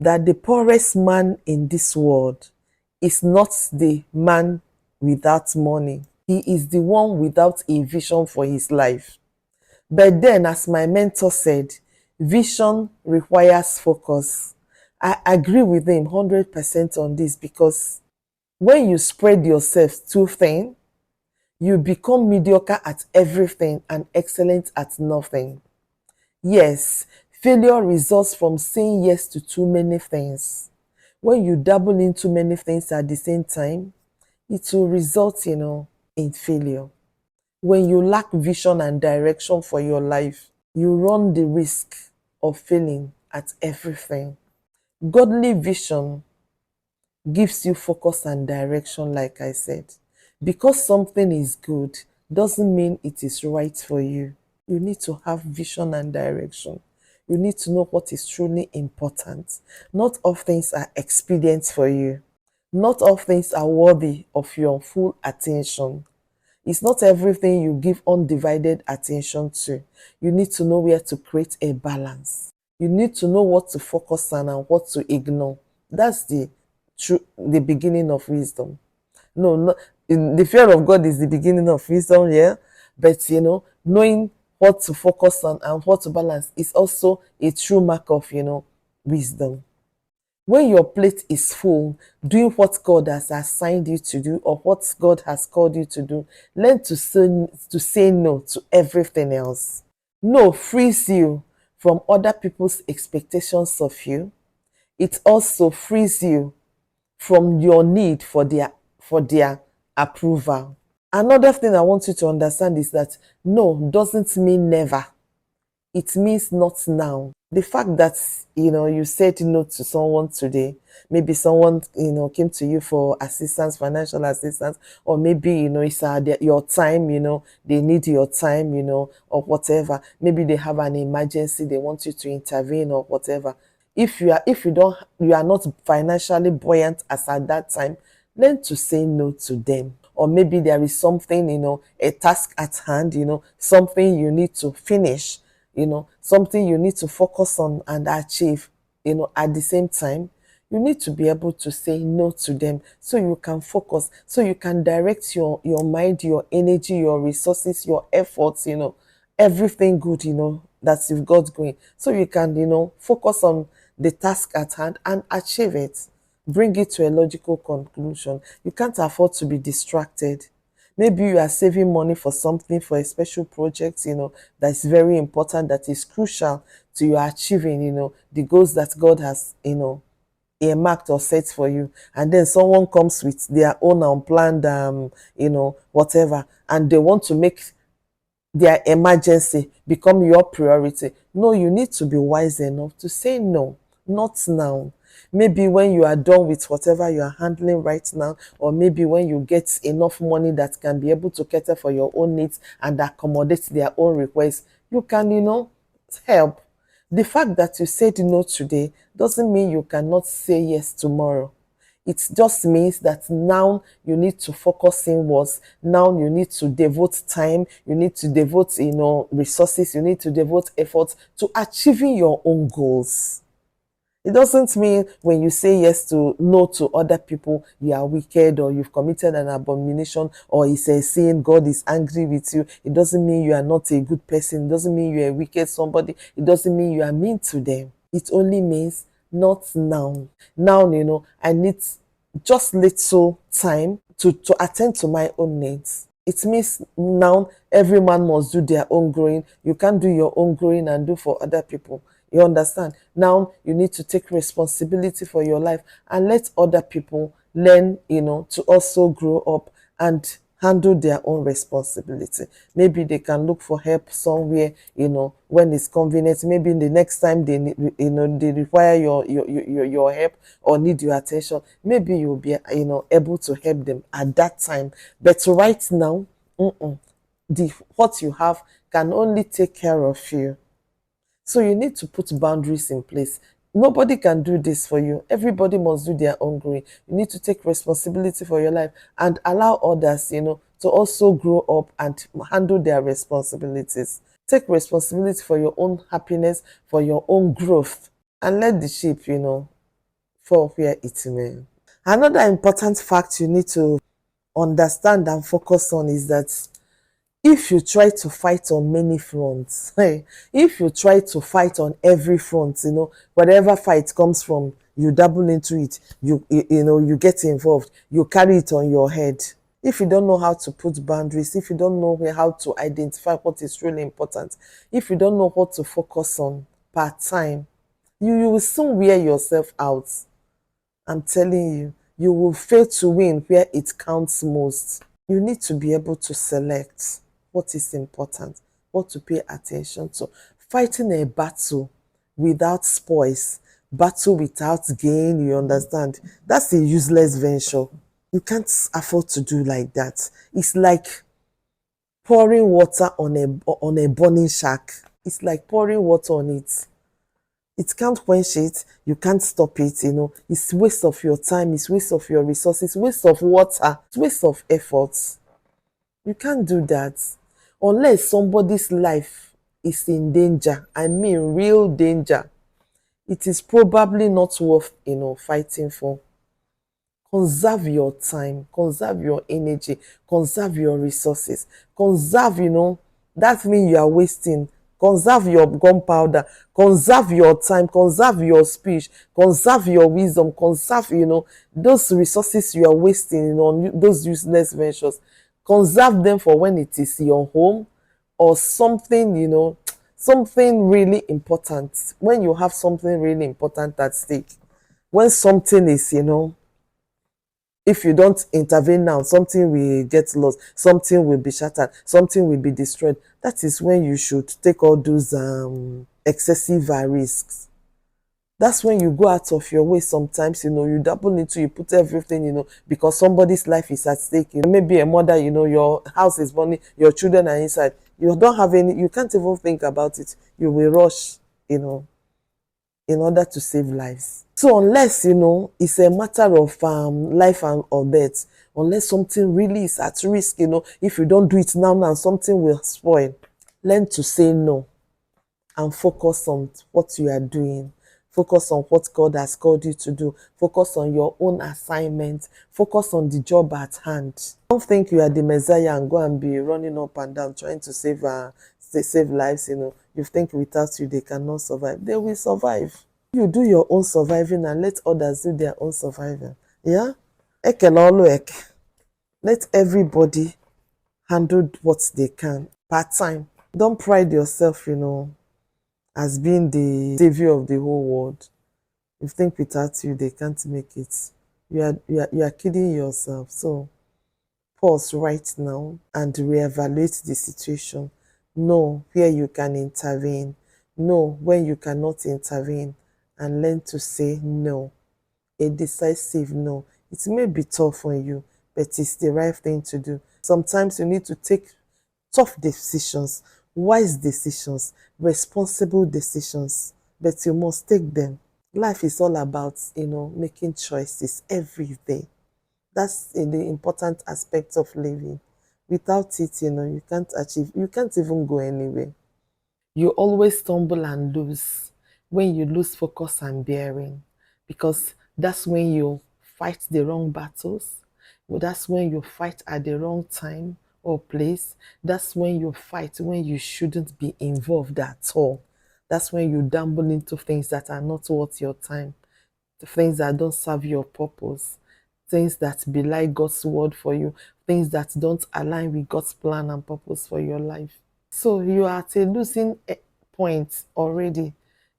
that the poorest man in this world is not the man without money. He is the one without a vision for his life. But then, as my mentor said, vision requires focus. I agree with him 100% on this, because when you spread yourself too thin, you become mediocre at everything and excellent at nothing. Yes, failure results from saying yes to too many things. When you dabble in too many things at the same time, it will result, in failure. When you lack vision and direction for your life, you run the risk of failing at everything. Godly vision gives you focus and direction, like I said. Because something is good doesn't mean it is right for you. You need to have vision and direction. You need to know what is truly important. Not all things are expedient for you. Not all things are worthy of your full attention. It's not everything you give undivided attention to. You need to know where to create a balance. You need to know what to focus on and what to ignore. That's the beginning of wisdom. No, the fear of God is the beginning of wisdom, yeah. But knowing what to focus on and what to balance is also a true mark of wisdom. When your plate is full, doing what God has assigned you to do or what God has called you to do, learn to say no to everything else. No frees you from other people's expectations of you. It also frees you from your need for their approval. Another thing I want you to understand is that no doesn't mean never. It means not now. The fact that you said no to someone today, maybe someone came to you for assistance, financial assistance, or maybe it's your time, they need your time, or whatever. Maybe they have an emergency, they want you to intervene or whatever. If you are not financially buoyant as at that time, learn to say no to them. Or maybe there is something, a task at hand, something you need to finish, something you need to focus on and achieve, at the same time. You need to be able to say no to them so you can focus, so you can direct your mind, your energy, your resources, your efforts, everything good, that you've got going. So you can, focus on the task at hand and achieve it. Bring it to a logical conclusion. You can't afford to be distracted. Maybe you are saving money for something, for a special project, that is very important, that is crucial to your achieving, the goals that God has, earmarked or set for you. And then someone comes with their own unplanned, whatever, and they want to make their emergency become your priority. No, you need to be wise enough to say no, not now. Maybe when you are done with whatever you are handling right now, or maybe when you get enough money that can be able to cater for your own needs and accommodate their own requests, you can, help. The fact that you said no today doesn't mean you cannot say yes tomorrow. It just means that now you need to focus inwards. Now you need to devote time. You need to devote, resources. You need to devote efforts to achieving your own goals. It doesn't mean when you say no to other people, you are wicked or you've committed an abomination or it's a sin, God is angry with you. It doesn't mean you are not a good person. It doesn't mean you're a wicked somebody. It doesn't mean you are mean to them. It only means not now. Now, I need just little time to attend to my own needs. It means now every man must do their own growing. You can't do your own growing and do for other people. You understand? Now you need to take responsibility for your life and let other people learn, to also grow up and handle their own responsibility. Maybe they can look for help somewhere, when it's convenient. Maybe the next time they need, they require your help or need your attention, maybe you'll be able to help them at that time. But right now, what you have can only take care of you. So you need to put boundaries in place. Nobody can do this for you. Everybody must do their own growing. You need to take responsibility for your life and allow others, to also grow up and handle their responsibilities. Take responsibility for your own happiness, for your own growth, and let the sheep, for where it may. Another important fact you need to understand and focus on is that if you try to fight on many fronts, if you try to fight on every front, whatever fight comes from, you dabble into it, you get involved, you carry it on your head. If you don't know how to put boundaries, if you don't know how to identify what is really important, if you don't know what to focus on part time, you will soon wear yourself out. I'm telling you, you will fail to win where it counts most. You need to be able to select what is important, what to pay attention to. Fighting a battle without spoils, battle without gain, you understand? That's a useless venture. You can't afford to do like that. It's like pouring water on a burning shack. It's like pouring water on it. It can't quench it, you can't stop it, It's waste of your time, it's waste of your resources, waste of water, it's waste of efforts. You can't do that unless somebody's life is in danger. I mean real danger. It is probably not worth fighting for. Conserve your time, conserve your energy, conserve your resources, conserve, that means you are wasting. Conserve your gunpowder, conserve your time, conserve your speech, conserve your wisdom, conserve, those resources you are wasting on those useless ventures. Conserve them for when it is your home or something, something really important. When you have something really important at stake, when something is, if you don't intervene now, something will get lost, something will be shattered, something will be destroyed. That is when you should take all those excessive risks. That's when you go out of your way sometimes, you double into, you put everything, because somebody's life is at stake. Maybe a mother, your house is burning, your children are inside. You don't have any, you can't even think about it. You will rush, in order to save lives. So unless, it's a matter of life or death, unless something really is at risk, if you don't do it now, something will spoil. Learn to say no and focus on what you are doing. Focus on what God has called you to do. Focus on your own assignment. Focus on the job at hand. Don't think you are the Messiah and go and be running up and down trying to save lives. You think without you they cannot survive. They will survive. You do your own surviving and let others do their own surviving. Yeah? Let everybody handle what they can part time. Don't pride yourself, as being the savior of the whole world. You think without you they can't make it. You are kidding yourself. So pause right now and reevaluate the situation. Know where you can intervene. Know when you cannot intervene, and learn to say no. A decisive no. It may be tough on you, but it's the right thing to do. Sometimes you need to take tough decisions, wise decisions, responsible decisions, but you must take them. Life is all about, making choices every day. That's the important aspect of living. Without it, you can't achieve, you can't even go anywhere. You always stumble and lose when you lose focus and bearing, because that's when you fight the wrong battles. That's when you fight at the wrong time or place. That's when you fight when you shouldn't be involved at all. That's when you dabble into things that are not worth your time, things that don't serve your purpose, things that belie God's word for you, things that don't align with God's plan and purpose for your life. So you are at a losing point already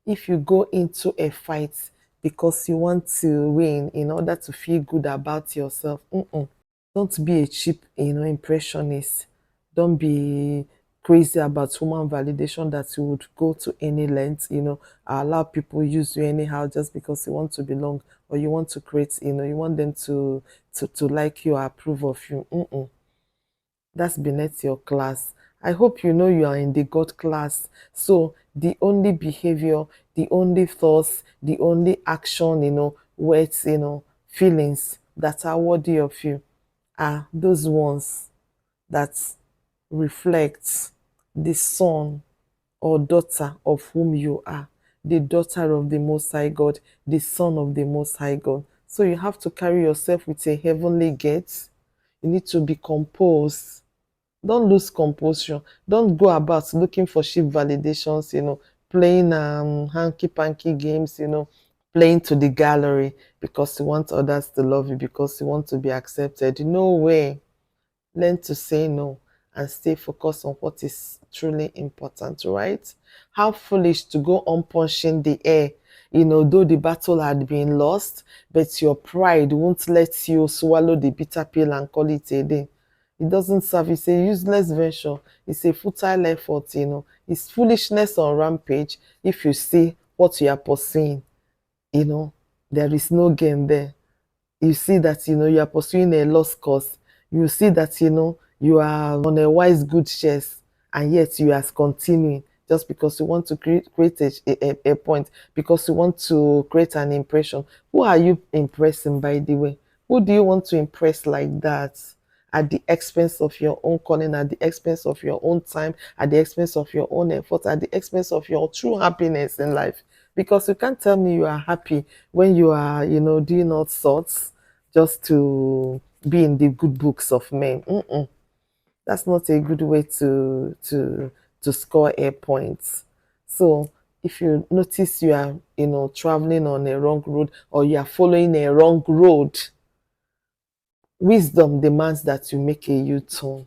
if you go into a fight because you want to win in order to feel good about yourself. Don't be a cheap, impressionist. Don't be crazy about human validation that you would go to any length, allow people use you anyhow just because you want to belong, or you want to create, you want them to like you or approve of you. That's beneath your class. I hope you know you are in the God class. So the only behavior, the only thoughts, the only action, words, feelings that are worthy of you are those ones that reflect the son or daughter of whom you are. the daughter of the Most High God, the son of the Most High God. So you have to carry yourself with a heavenly gait. You need to be composed. Don't lose composure. Don't go about looking for cheap validations, playing hanky panky games, playing to the gallery because you want others to love you, because you want to be accepted. No way. Learn to say no and stay focused on what is truly important, right? How foolish to go on punching the air, though the battle had been lost, but your pride won't let you swallow the bitter pill and call it a day. It doesn't serve. It's a useless venture. It's a futile effort, It's foolishness on rampage if you see what you are pursuing, there is no gain there. You see that, you are pursuing a lost cause. You see that, you are on a wise good chase, and yet you are continuing just because you want to create a point, because you want to create an impression. Who are you impressing, by the way? Who do you want to impress like that? At the expense of your own calling, at the expense of your own time, at the expense of your own effort, at the expense of your true happiness in life. Because you can't tell me you are happy when you are, doing all sorts just to be in the good books of men. That's not a good way to score a points. So if you notice you are, traveling on a wrong road, or you are following a wrong road, wisdom demands that you make a U-turn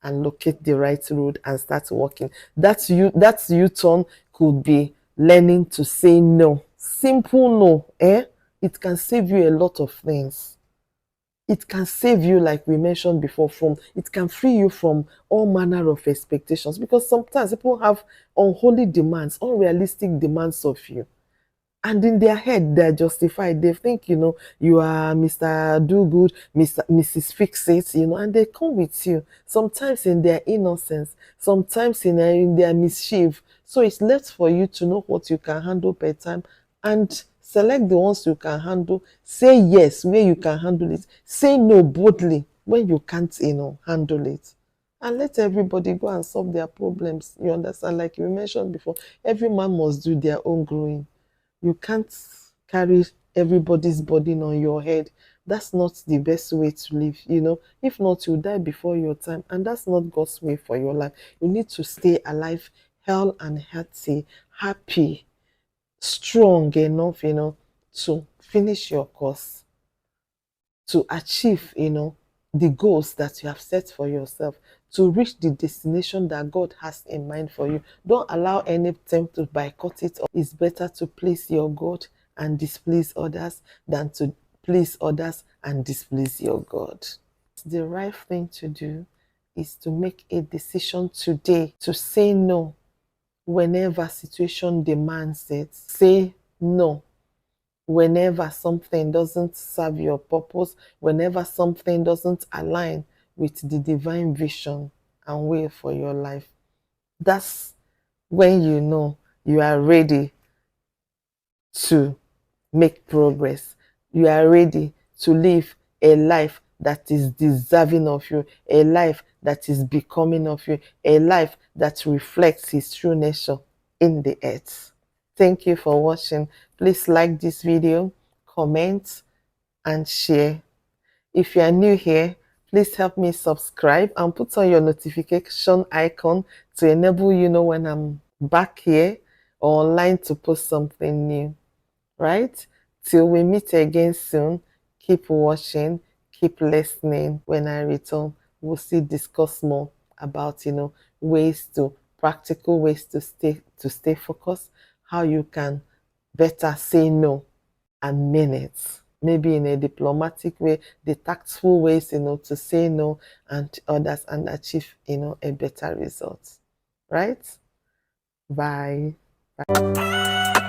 and locate the right road and start walking. That U-turn could be learning to say no. Simple no, it can save you a lot of things. It can save you, like we mentioned before, it can free you from all manner of expectations, because sometimes people have unholy demands, unrealistic demands of you. And in their head, they're justified. They think, you are Mr. Do Good, Mrs. Fix It, and they come with you. Sometimes in their innocence, sometimes in their mischief. So it's left for you to know what you can handle per time and select the ones you can handle. Say yes where you can handle it. Say no boldly when you can't, handle it. And let everybody go and solve their problems. You understand? Like you mentioned before, every man must do their own growing. You can't carry everybody's burden on your head. That's not the best way to live, If not, you die before your time, and that's not God's way for your life. You need to stay alive, healthy and healthy, happy, strong enough, to finish your course, to achieve, the goals that you have set for yourself, to reach the destination that God has in mind for you. Don't allow any attempt to boycott it. It's better to please your God and displease others than to please others and displease your God. The right thing to do is to make a decision today to say no whenever situation demands it. Say no whenever something doesn't serve your purpose, whenever something doesn't align with the divine vision and will for your life. That's when you know you are ready to make progress. You are ready to live a life that is deserving of you, a life that is becoming of you, a life that reflects His true nature in the earth. Thank you for watching. Please like this video, comment, and share. If you are new here, please help me subscribe and put on your notification icon to enable you know when I'm back here or online to post something new. Right? Till we meet again soon, keep watching, keep listening. When I return, we'll still discuss more about, practical ways to stay focused, how you can better say no and mean it. Maybe in a diplomatic way, the tactful ways, to say no and others and achieve, a better result. Right? Bye. Bye.